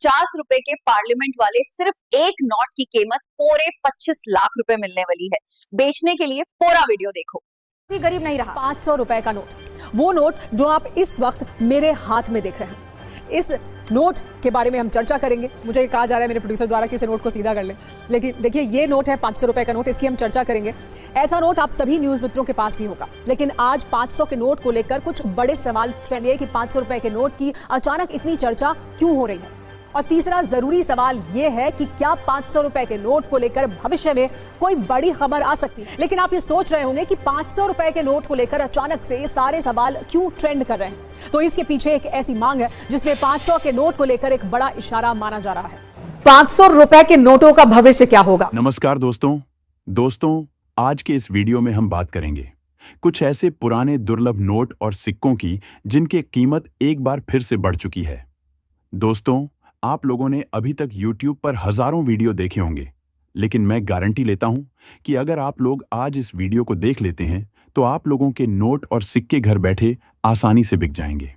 ₹50 के पार्लियामेंट वाले सिर्फ एक नोट की कीमत पूरे 25 लाख रुपए मिलने वाली है। बेचने के लिए पूरा वीडियो देखो। गरीब नहीं रहा। 500 रुपए का नोट, वो नोट जो आप इस वक्त मेरे हाथ में देख रहे हैं। इस नोट के बारे में हम चर्चा करेंगे। मुझे कहा जा रहा है मेरे प्रोड्यूसर द्वारा कि इस नोट को सीधा कर ले, लेकिन देखिए ये नोट है 500 रुपए का नोट, इसकी हम चर्चा करेंगे। ऐसा नोट आप सभी न्यूज मित्रों के पास भी होगा, लेकिन आज 500 के नोट को लेकर कुछ बड़े सवाल चलिए कि 500 रुपए के नोट की अचानक इतनी चर्चा क्यों हो रही है। और तीसरा जरूरी सवाल यह है कि क्या 500 रुपए के नोट को लेकर भविष्य में कोई बड़ी खबर आ सकती है। लेकिन आप ये सोच रहे होंगे कि 500 रुपए के नोट को लेकर अचानक से ये सारे सवाल क्यों ट्रेंड कर रहे हैं, तो इसके पीछे एक ऐसी मांग है जिसमें 500 के नोट को लेकर एक बड़ा इशारा माना जा रहा है। 500 रुपए के नोटों का भविष्य क्या होगा। नमस्कार दोस्तों, आज के इस वीडियो में हम बात करेंगे कुछ ऐसे पुराने दुर्लभ नोट और सिक्कों की जिनकी कीमत एक बार फिर से बढ़ चुकी है। दोस्तों, आप लोगों ने अभी तक YouTube पर हजारों वीडियो देखे होंगे, लेकिन मैं गारंटी लेता हूं कि अगर आप लोग आज इस वीडियो को देख लेते हैं तो आप लोगों के नोट और सिक्के घर बैठे आसानी से बिक जाएंगे।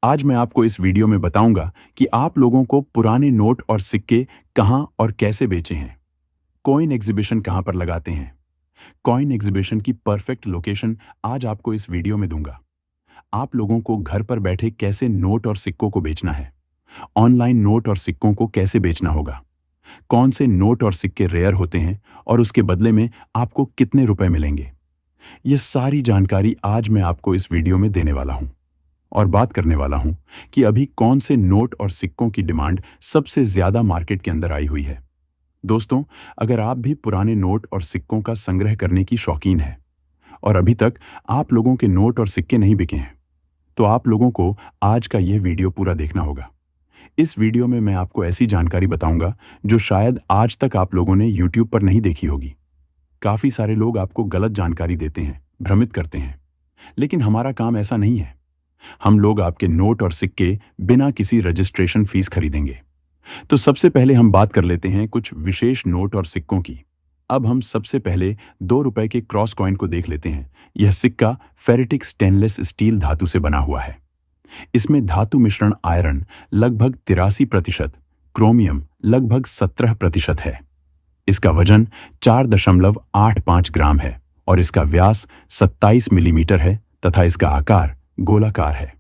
आज मैं आपको इस वीडियो में बताऊंगा कि आप लोगों को पुराने नोट और सिक्के कहां और कैसे बेचे हैं, कॉइन एग्जीबिशन कहां पर लगाते हैं। कॉइन एग्जीबिशन की परफेक्ट लोकेशन आज आपको इस वीडियो में दूंगा। आप लोगों को घर पर बैठे कैसे नोट और सिक्कों को बेचना है, ऑनलाइन नोट और सिक्कों को कैसे बेचना होगा, कौन से नोट और सिक्के रेयर होते हैं और उसके बदले में आपको कितने रुपए मिलेंगे। यह सारी जानकारी आज मैं आपको इस वीडियो में देने वाला हूं और बात करने वाला हूं कि अभी कौन से नोट और सिक्कों की डिमांड सबसे ज्यादा मार्केट के अंदर आई हुई है। दोस्तों, अगर आप भी पुराने नोट और सिक्कों का संग्रह करने की शौकीन है और अभी तक आप लोगों के नोट और सिक्के नहीं बिके हैं, तो आप लोगों को आज का यह वीडियो पूरा देखना होगा। इस वीडियो में मैं आपको ऐसी जानकारी बताऊंगा जो शायद आज तक आप लोगों ने YouTube पर नहीं देखी होगी। काफी सारे लोग आपको गलत जानकारी देते हैं, भ्रमित करते हैं, लेकिन हमारा काम ऐसा नहीं है। हम लोग आपके नोट और सिक्के बिना किसी रजिस्ट्रेशन फीस खरीदेंगे। तो सबसे पहले हम बात कर लेते हैं कुछ विशेष नोट और सिक्कों की। अब हम सबसे पहले 2 रुपए के क्रॉस कॉइन को देख लेते हैं। यह सिक्का फेरेटिक स्टेनलेस स्टील धातु से बना हुआ है। इसमें धातु मिश्रण आयरन लगभग 83%, क्रोमियम लगभग 17% है। इसका वजन 4.85 ग्राम है और इसका व्यास 27 मिलीमीटर है तथा इसका आकार गोलाकार है।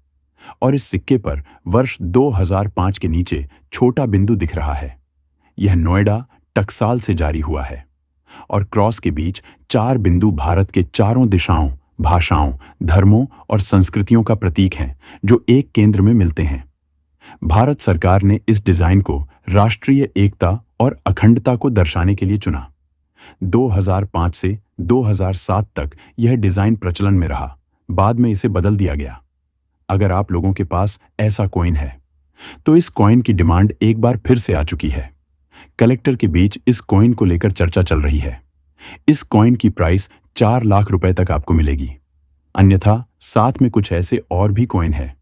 और इस सिक्के पर वर्ष 2005 के नीचे छोटा बिंदु दिख रहा है। यह नोएडा टकसाल से जारी हुआ है और क्रॉस के बीच 4 बिंदु भारत के चारों दिशाओं, भाषाओं, धर्मों और संस्कृतियों का प्रतीक हैं जो एक केंद्र में मिलते हैं। भारत सरकार ने इस डिजाइन को राष्ट्रीय एकता और अखंडता को दर्शाने के लिए चुना। 2005 से 2007 तक यह डिजाइन प्रचलन में रहा, बाद में इसे बदल दिया गया। अगर आप लोगों के पास ऐसा कॉइन है तो इस कॉइन की डिमांड एक बार फिर से आ चुकी है। कलेक्टर के बीच इस कॉइन को लेकर चर्चा चल रही है। इस कॉइन की प्राइस 4 लाख रुपए तक आपको मिलेगी। अन्यथा साथ में कुछ ऐसे और भी कॉइन हैं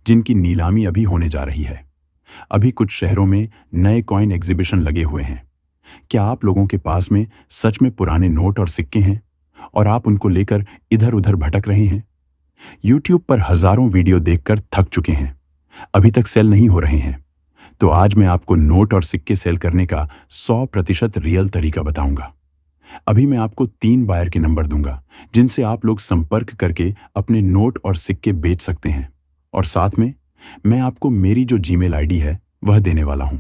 जिनकी नीलामी अभी होने जा रही है। अभी कुछ शहरों में नए कॉइन एग्जीबिशन लगे हुए हैं। क्या आप लोगों के पास में सच में पुराने नोट और सिक्के हैं और आप उनको लेकर इधर उधर भटक रहे हैं? YouTube पर हजारों वीडियो देखकर थक चुके हैं, अभी तक सेल नहीं हो रहे हैं। तो आज मैं आपको नोट और सिक्के सेल करने का 100% रियल तरीका बताऊंगा। अभी मैं आपको 3 बायर के नंबर दूंगा जिनसे आप लोग संपर्क करके अपने नोट और सिक्के बेच सकते हैं, और साथ में मैं आपको मेरी जो जीमेल आईडी है वह देने वाला हूं।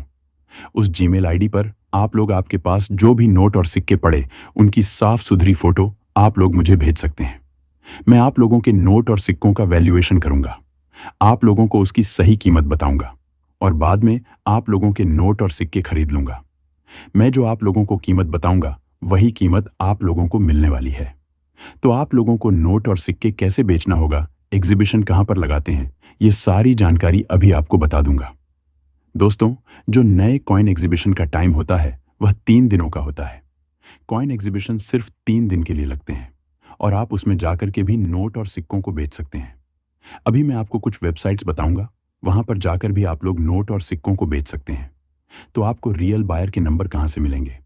उस जीमेल आईडी पर आप लोग आपके पास जो भी नोट और सिक्के पड़े उनकी साफ सुथरी फोटो आप लोग मुझे भेज सकते हैं। मैं आप लोगों के नोट और सिक्कों का वैल्यूएशन करूंगा, आप लोगों को उसकी सही कीमत बताऊंगा और बाद में आप लोगों के नोट और सिक्के खरीद लूंगा। मैं जो आप लोगों को कीमत बताऊंगा वही कीमत आप लोगों को मिलने वाली है। तो आप लोगों को नोट और सिक्के कैसे बेचना होगा, एग्जीबिशन कहां पर लगाते हैं, ये सारी जानकारी अभी आपको बता दूंगा। दोस्तों, जो नए कॉइन एग्जीबिशन का टाइम होता है वह 3 दिनों का होता है। कॉइन एग्जीबिशन सिर्फ 3 दिन के लिए लगते हैं और आप उसमें जाकर के भी नोट और सिक्कों को बेच सकते हैं। अभी मैं आपको कुछ वेबसाइट्स बताऊंगा, वहां पर जाकर भी आप लोग नोट और सिक्कों को बेच सकते हैं। तो आपको रियल बायर के नंबर कहां से मिलेंगे,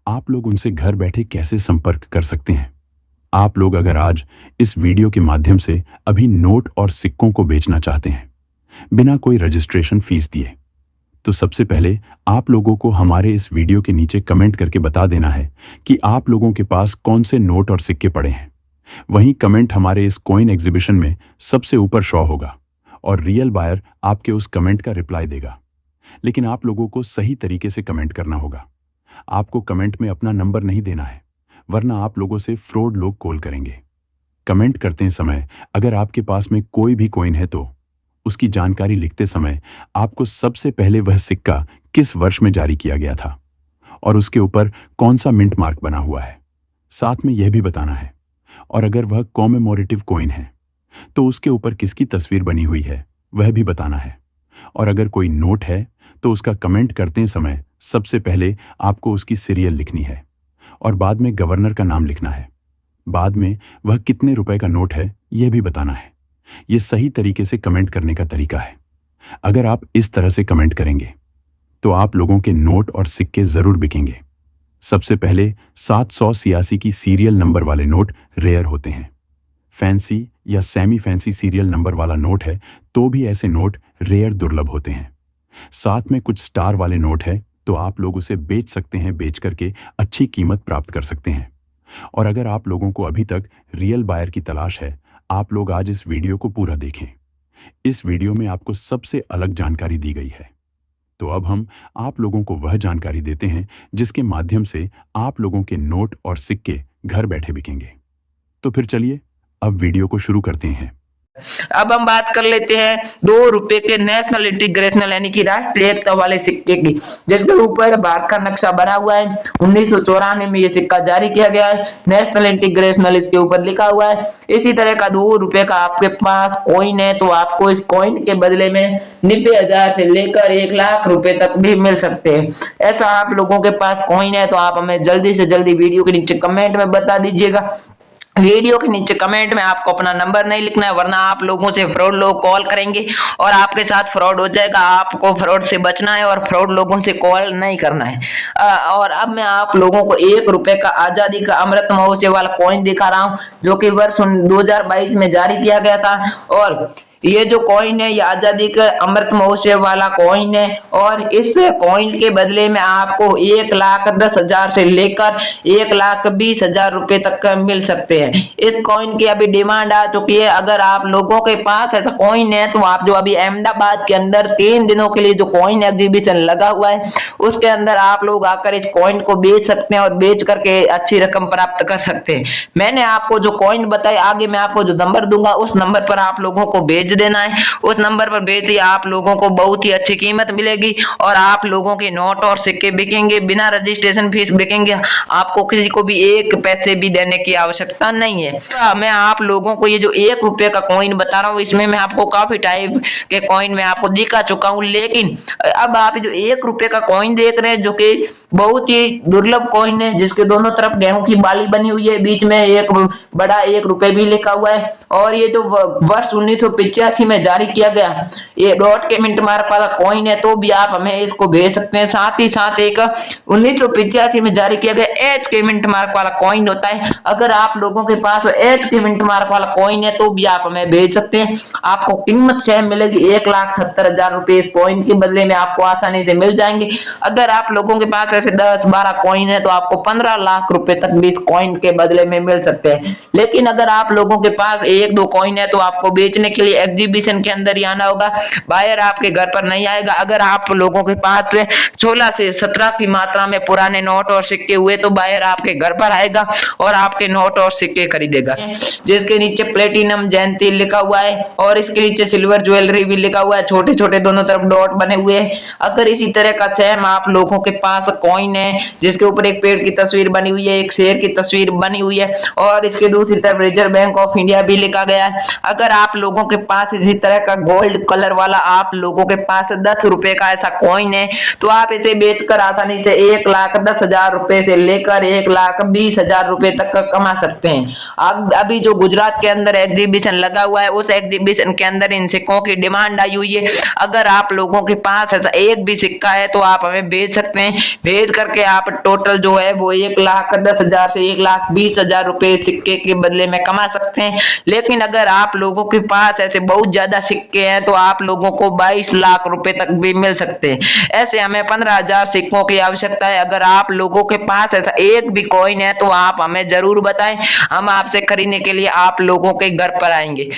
आप लोग उनसे घर बैठे कैसे संपर्क कर सकते हैं। आप लोग अगर आज इस वीडियो के माध्यम से अभी नोट और सिक्कों को बेचना चाहते हैं बिना कोई रजिस्ट्रेशन फीस दिए, तो सबसे पहले आप लोगों को हमारे इस वीडियो के नीचे कमेंट करके बता देना है कि आप लोगों के पास कौन से नोट और सिक्के पड़े हैं। वहीं कमेंट हमारे इस कॉइन एग्जीबिशन में सबसे ऊपर शो होगा और रियल बायर आपके उस कमेंट का रिप्लाई देगा। लेकिन आप लोगों को सही तरीके से कमेंट करना होगा। आपको कमेंट में अपना नंबर नहीं देना है, वरना आप लोगों से फ्रॉड लोग कॉल करेंगे। कमेंट करते समय अगर आपके पास में कोई भी कॉइन है तो उसकी जानकारी लिखते समय आपको सबसे पहले वह सिक्का किस वर्ष में जारी किया गया था और उसके ऊपर कौन सा मिंट मार्क बना हुआ है, साथ में यह भी बताना है। और अगर वह कॉमेमोरेटिव कॉइन है तो उसके ऊपर किसकी तस्वीर बनी हुई है वह भी बताना है। और अगर कोई नोट है तो उसका कमेंट करते समय सबसे पहले आपको उसकी सीरियल लिखनी है और बाद में गवर्नर का नाम लिखना है। बाद में वह कितने रुपए का नोट है यह भी बताना है। यह सही तरीके से कमेंट करने का तरीका है। अगर आप इस तरह से कमेंट करेंगे तो आप लोगों के नोट और सिक्के जरूर बिकेंगे। सबसे पहले 786 की सीरियल नंबर वाले नोट रेयर होते हैं। फैंसी या सेमी फैंसी सीरियल नंबर वाला नोट है तो भी ऐसे नोट रेयर दुर्लभ होते हैं। साथ में कुछ स्टार वाले नोट है तो आप लोग उसे बेच सकते हैं, बेच करके अच्छी कीमत प्राप्त कर सकते हैं। और अगर आप लोगों को अभी तक रियल बायर की तलाश है, आप लोग आज इस वीडियो को पूरा देखें। इस वीडियो में आपको सबसे अलग जानकारी दी गई है। तो अब हम आप लोगों को वह जानकारी देते हैं जिसके माध्यम से आप लोगों के नोट और सिक्के घर बैठे बिकेंगे। तो फिर चलिए अब वीडियो को शुरू करते हैं। अब हम बात कर लेते हैं 2 रुपए के नेशनल इंटीग्रेशनल यानी कि राष्ट्रीय एकता वाले सिक्के की, जिसके ऊपर भारत का नक्शा बना हुआ है। 1994 में ये सिक्का जारी किया गया है। नेशनल इंटीग्रेशनल इसके ऊपर लिखा हुआ है। इसी तरह का 2 रुपए का आपके पास कॉइन है तो आपको इस कॉइन के बदले में 90,000 से लेकर 1 लाख रुपए तक भी मिल सकते हैं। ऐसा आप लोगों के पास कॉइन है तो आप हमें जल्दी से जल्दी वीडियो के नीचे कमेंट में बता दीजिएगा। वीडियो के नीचे कमेंट में आपको अपना नंबर नहीं लिखना है, वरना आप लोगों से फ्रॉड लोग कॉल करेंगे और आपके साथ फ्रॉड हो जाएगा। आपको फ्रॉड से बचना है और फ्रॉड लोगों से कॉल नहीं करना है। और अब मैं आप लोगों को 1 रुपए का आजादी का अमृत महोत्सव वाला कॉइन दिखा रहा हूं, जो कि वर्ष 2022 में जारी किया गया था। और ये जो कॉइन है ये आजादी का अमृत महोत्सव वाला कॉइन है और इस कॉइन के बदले में आपको 1,10,000 से लेकर 1,20,000 रुपए तक का मिल सकते हैं। इस कॉइन की अभी डिमांड आ चुकी है। अगर आप लोगों के पास ऐसा कॉइन है तो आप जो अभी अहमदाबाद के अंदर 3 दिनों के लिए जो कॉइन एग्जीबिशन लगा हुआ है उसके अंदर आप लोग आकर इस कॉइन को बेच सकते हैं और बेच करके अच्छी रकम प्राप्त कर सकते हैं। मैंने आपको जो कॉइन बताए, आगे मैं आपको जो नंबर दूंगा उस नंबर पर आप लोगों को भेज देना है। उस नंबर पर भेज दिए आप लोगों को बहुत ही अच्छी कीमत मिलेगी और आप लोगों के नोट और सिक्के बिकेंगे, बिना रजिस्ट्रेशन फीस बिकेंगे। आपको किसी को भी 1 पैसे भी देने की आवश्यकता नहीं है। मैं आप लोगों को ये जो 1 रुपए का कॉइन बता रहा हूँ, इसमें मैं आपको काफी टाइप के कॉइन में आपको दिखा चुका हूँ, लेकिन अब आप जो 1 रुपए का कॉइन देख रहे हैं जो कि बहुत ही दुर्लभ कॉइन है, जिसके दोनों तरफ गेहूं की बाली बनी हुई है, बीच में एक बड़ा 1 रुपए भी लिखा हुआ है। और ये जो वर्ष 1985 में जारी किया गया ये डॉट के मिंट मार्क वाला कॉइन है तो भी आप हमें इसको भेज सकते हैं। साथ ही साथ एक 1985 में जारी किया गया एच के मिंट मार्क वाला कॉइन होता है। अगर आप लोगों के पास एच के मिंट मार्क वाला कॉइन है तो भी आप हमें भेज सकते हैं। आपको कीमत सेम मिलेगी, 1,70,000 रुपए इस कॉइन के बदले में आपको आसानी से मिल जाएंगे। अगर आप लोगों के पास ऐसे 10-12 कॉइन है तो आपको 15 लाख रुपए तक भी इस कॉइन के बदले में मिल सकते हैं। लेकिन अगर आप लोगों के पास 1-2 कॉइन है तो आपको बेचने के लिए एग्जीबिशन के अंदर ही आना होगा। बायर आपके घर पर नहीं आएगा। अगर आप लोगों के पास 16 से 17 की मात्रा में पुराने नोट और सिक्के हुए तो बायर आपके घर पर आएगा और आपके नोट और सिक्के खरीदेगा, जिसके नीचे प्लेटिनम जयंती लिखा हुआ है और इसके नीचे सिल्वर ज्वेलरी भी लिखा हुआ है। छोटे छोटे दोनों तरफ डॉट बने हुए हैं। अगर इसी तरह का सेम आप लोगों के पास कॉइन है जिसके ऊपर एक पेड़ की तस्वीर बनी हुई है, एक शेर की तस्वीर बनी हुई है और इसके दूसरी तरफ रिजर्व बैंक ऑफ इंडिया भी लिखा गया है। अगर आप लोगों के पास इसी तरह का गोल्ड कलर वाला आप लोगों के पास 10 रुपए का ऐसा कॉइन है तो आप इसे बेचकर आसानी से 1,10,000 रुपए से लेकर 1,20,000 रुपए तक का कमा सकते हैं। अभी जो गुजरात के अंदर एग्जीबिशन लगा हुआ है उस एग्जीबिशन के अंदर इन सिक्कों की डिमांड आई हुई है। अगर आप लोगों के पास ऐसा एक भी सिक्का है तो आप हमें भेज सकते हैं। भेज करके आप टोटल जो है वो 1,10,000 से 1,20,000 रुपए सिक्के के बदले में कमा सकते हैं। लेकिन अगर आप लोगों के पास ऐसे बहुत ज्यादा सिक्के हैं तो आप लोगों को 22 लाख रुपए तक भी मिल सकते हैं। ऐसे हमें 15,000 सिक्कों की आवश्यकता है। अगर आप लोगों के पास ऐसा एक भी कॉइन है तो आप हमें जरूर बताएं, हम आपसे खरीदने के लिए आप लोगों के घर पर आएंगे।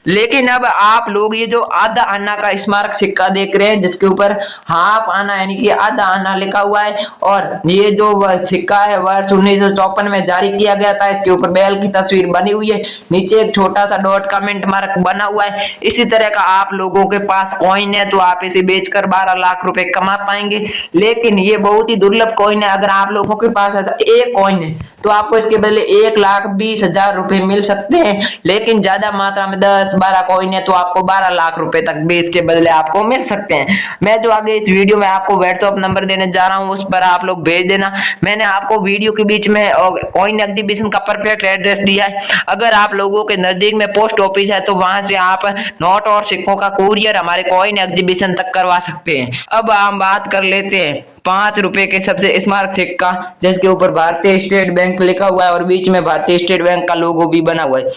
लेकिन अब आप लोग ये जो आधा आना का स्मारक सिक्का देख रहे हैं जिसके ऊपर हाफ आना यानी कि आधा आना लिखा हुआ है, और ये जो सिक्का है वर्ष 1954 में जारी किया गया था। इसके ऊपर बैल की तस्वीर बनी हुई है, नीचे एक छोटा सा डॉट का मिंट मार्क बना हुआ है। इसी तरह का आप लोगों के पास कॉइन है तो आप इसे बेचकर 12 लाख रुपए कमा पाएंगे। लेकिन ये बहुत ही दुर्लभ कॉइन है। अगर आप लोगों के पास ऐसा एक कॉइन है तो आपको इसके बदले 1,20,000 रुपए मिल सकते हैं। लेकिन ज्यादा मात्रा में 10-12 कॉइन है तो आपको 12 लाख रुपए तक भी इसके बदले आपको मिल सकते हैं। मैं जो आगे इस वीडियो में आपको व्हाट्सएप नंबर देने जा रहा हूं उस पर आप लोग भेज देना। मैंने आपको वीडियो के बीच में कॉइन एग्जीबिशन का परफेक्ट एड्रेस दिया है। अगर आप लोगों के नजदीक में पोस्ट ऑफिस है तो वहां से आप नोट और सिक्कों का कुरियर हमारे कॉइन एग्जीबिशन तक करवा सकते हैं। अब हम बात कर लेते हैं 5 रुपए के सबसे स्मारक सिक्का जिसके ऊपर भारतीय स्टेट बैंक लिखा हुआ है और बीच में भारतीय स्टेट बैंक का लोगो भी बना हुआ है।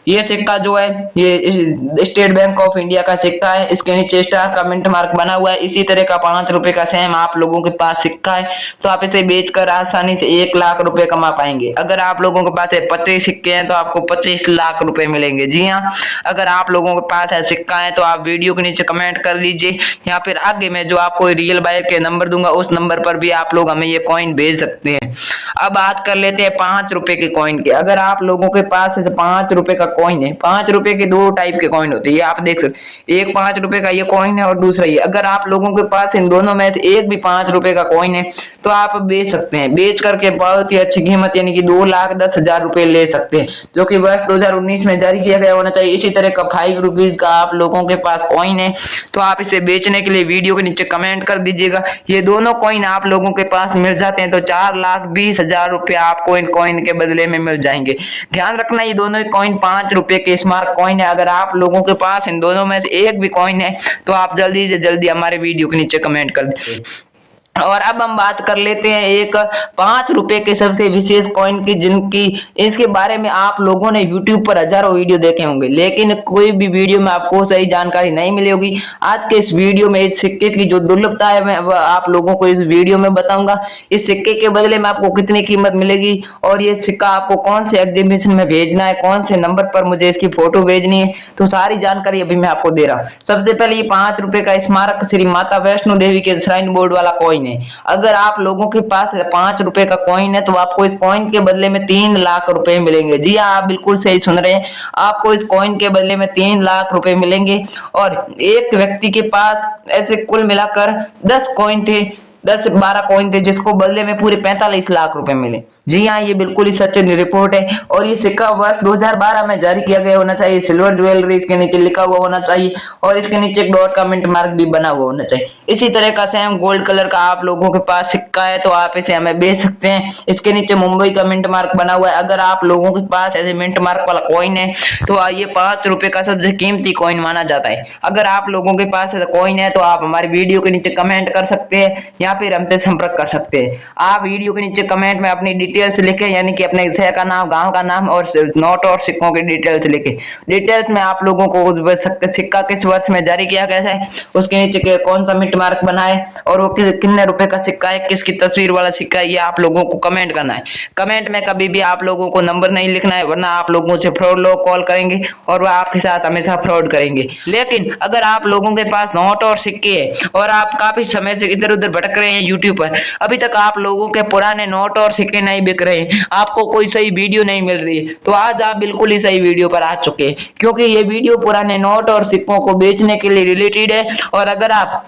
ये सिक्का जो है ये स्टेट बैंक ऑफ इंडिया का सिक्का है। इसके नीचे स्टार का मिंट मार्क बना हुआ है। इसी तरह का 5 रुपए का सेम आप लोगों के पास सिक्का है तो आप इसे बेचकर आसानी से 1 लाख रुपए कमा पाएंगे। अगर आप लोगों के पास 25 सिक्के हैं तो आपको 25 लाख रुपए मिलेंगे। जी हाँ, अगर आप लोगों के पास है सिक्का है तो आप वीडियो के नीचे कमेंट कर दीजिए या फिर आगे मैं जो आपको रियल बायर के नंबर दूंगा उस नंबर पर भी आप लोग हमें ये कॉइन भेज सकते हैं। अब बात कर लेते हैं 5 रुपए के कॉइन की। अगर आप लोगों के पास 5 रुपए का कॉइन है, 5 रुपए के 2 टाइप के कॉइन होते हैं, ये आप देख सकते हैं। एक 5 रुपए का ये कॉइन है और दूसरा ये। अगर आप लोगों के पास इन दोनों में से एक भी 5 रुपए का कॉइन है तो आप बेच सकते हैं। बेच करके बहुत ही अच्छी कीमत यानी कि 2,10,000 रुपए ले सकते हैं, जो कि वर्ष 2019 में जारी किया गया होना चाहिए। इसी तरह का 5 रुपीज का आप लोगों के पास कॉइन है तो आप इसे बेचने के लिए वीडियो के नीचे कमेंट कर दीजिएगा। ये दोनों कॉइन आप लोगों के पास मिल जाते हैं तो 4,20,000 रुपए आपको इन कॉइन के बदले में मिल जाएंगे। ध्यान रखना ये दोनों कॉइन 5 रुपए के स्मारक कॉइन है। अगर आप लोगों के पास इन दोनों में से एक भी कॉइन है तो आप जल्दी से जल्दी हमारे वीडियो के नीचे कमेंट कर दीजिए। और अब हम बात कर लेते हैं एक 5 रुपए के सबसे विशेष कॉइन की जिनकी इसके बारे में आप लोगों ने YouTube पर हजारों वीडियो देखे होंगे लेकिन कोई भी वीडियो में आपको सही जानकारी नहीं मिली होगी। आज के इस वीडियो में इस सिक्के की जो दुर्लभता है मैं आप लोगों को इस वीडियो में बताऊंगा। इस सिक्के के बदले में आपको कितनी कीमत मिलेगी और ये सिक्का आपको कौन से एग्जीबिशन में भेजना है, कौन से नंबर पर मुझे इसकी फोटो भेजनी है, तो सारी जानकारी अभी मैं आपको दे रहा हूँ। सबसे पहले ये 5 रुपए का स्मारक श्री माता वैष्णो देवी के श्राइन बोर्ड वाला कॉइन है। अगर आप लोगों के पास 5 रुपए का कॉइन है तो आपको इस कॉइन के बदले में 3 लाख रुपए मिलेंगे। जी हाँ, आप बिल्कुल सही सुन रहे हैं, आपको इस कॉइन के बदले में 3 लाख रुपए मिलेंगे। और एक व्यक्ति के पास ऐसे कुल मिलाकर 10 कॉइन थे, 10-12 कॉइन थे जिसको बदले में पूरे 45 लाख रुपए मिले। जी हाँ, ये बिल्कुल ही सच रिपोर्ट है और ये सिक्का वर्ष 2012 में जारी किया गया होना चाहिए। सिल्वर ज्वेलरी इसके नीचे लिखा हुआ होना चाहिए और इसके नीचे एक डॉट का मिंट मार्क भी बना हुआ होना चाहिए। इसी तरह का सेम गोल्ड कलर का आप लोगों के पास सिक्का है तो आप इसे हमें बेच सकते हैं। इसके नीचे मुंबई का मिंट मार्क बना हुआ है। अगर आप लोगों के पास ऐसे मिंट मार्क वाला कॉइन है तो ये 5 रुपए का सबसे कीमती कॉइन माना जाता है। अगर आप लोगों के पास ऐसा कॉइन है तो आप हमारे वीडियो के नीचे कमेंट कर सकते हैं या फिर हमसे संपर्क कर सकते हैं। आप वीडियो के नीचे कमेंट में अपनी डिटेल्स लिखें यानी कि अपने शहर का नाम, गांव का नाम और नोट और सिक्कों की डिटेल्स लिखें। डिटेल्स में आप लोगों को सिक्का किस वर्ष में जारी किया गया है, उसके नीचे कौन सा मिंट मार्क बना है और वो कितने रुपए का सिक्का है, किसकी तस्वीर वाला सिक्का है, ये आप लोगों को कमेंट करना है। कमेंट में कभी भी आप लोगों को नंबर नहीं लिखना है वरना आप लोगों से फ्रॉड लोग कॉल करेंगे और वह आपके साथ हमेशा फ्रॉड करेंगे। लेकिन अगर आप लोगों के पास नोट और सिक्के है और आप काफी समय से इधर उधर भटक रहे हैं यूट्यूब पर, अभी तक आप लोगों के पुराने नोट और सिक्के नहीं बिक रहे, आपको कोई सही वीडियो नहीं मिल रही है, तो आज आप बिल्कुल ही सही वीडियो पर आ चुके हैं क्योंकि ये वीडियो पुराने नोट और सिक्कों को बेचने के लिए रिलेटेड है। और अगर आप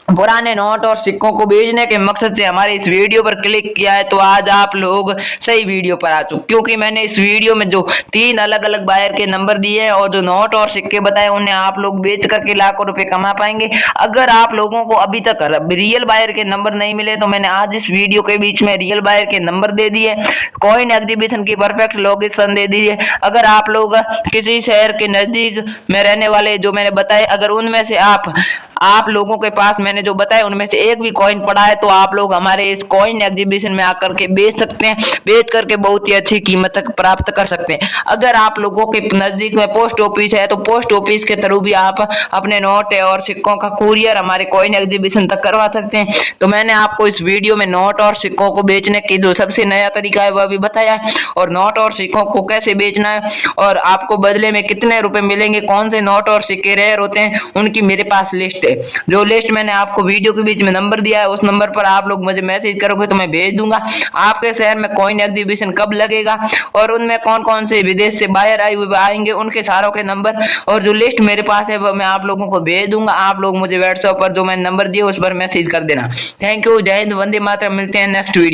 पुराने नोट और सिक्कों को बेचने के मकसद से हमारे इस वीडियो पर क्लिक किया है तो आज आप लोग सही वीडियो पर आ चुके, क्योंकि मैंने इस वीडियो में जो 3 अलग अलग बायर के नंबर दिए हैं और जो नोट और सिक्के बताए उन्हें आप लोग बेच करके लाखों रुपए कमा पाएंगे। अगर आप लोगों को अभी तक रियल बायर के नंबर नहीं मिले तो मैंने आज इस वीडियो के बीच में रियल बायर के नंबर दे दिए, कॉइन एग्जीबिशन की परफेक्ट लोकेशन दे दी है। अगर आप लोग किसी शहर के नजदीक में रहने वाले जो मैंने बताए, अगर उनमें से आप आप लोगों के पास मैंने जो बताया उनमें से एक भी कॉइन पड़ा है तो आप लोग हमारे इस कॉइन एग्जीबिशन में आकर के बेच सकते हैं, बेच करके बहुत ही अच्छी कीमत तक प्राप्त कर सकते हैं। अगर आप लोगों के नजदीक में पोस्ट ऑफिस है तो पोस्ट ऑफिस के थ्रू भी आप अपने नोट और सिक्कों का कुरियर हमारे कॉइन एग्जीबिशन तक करवा सकते हैं। तो मैंने आपको इस वीडियो में नोट और सिक्कों को बेचने की जो सबसे नया तरीका है वह भी बताया है, और नोट और सिक्कों को कैसे बेचना है और आपको बदले में कितने रुपए मिलेंगे, कौन से नोट और सिक्के रेयर होते हैं, उनकी मेरे पास लिस्ट है। जो लिस्ट मैंने आपको वीडियो के बीच में नंबर दिया है उस नंबर पर आप लोग मुझे मैसेज करोगे तो मैं भेज दूंगा। आपके शहर में कॉइन एग्जीबिशन कब लगेगा और उनमें कौन कौन से विदेश से बायर आएंगे उनके सारों के नंबर और जो लिस्ट मेरे पास है वो मैं आप लोगों को भेज दूंगा। आप लोग मुझे व्हाट्सएप पर जो मैंने नंबर दिया उस पर मैसेज कर देना। थैंक यू, जय हिंद, वंदे मातरम। मिलते हैं नेक्स्ट वीडियो।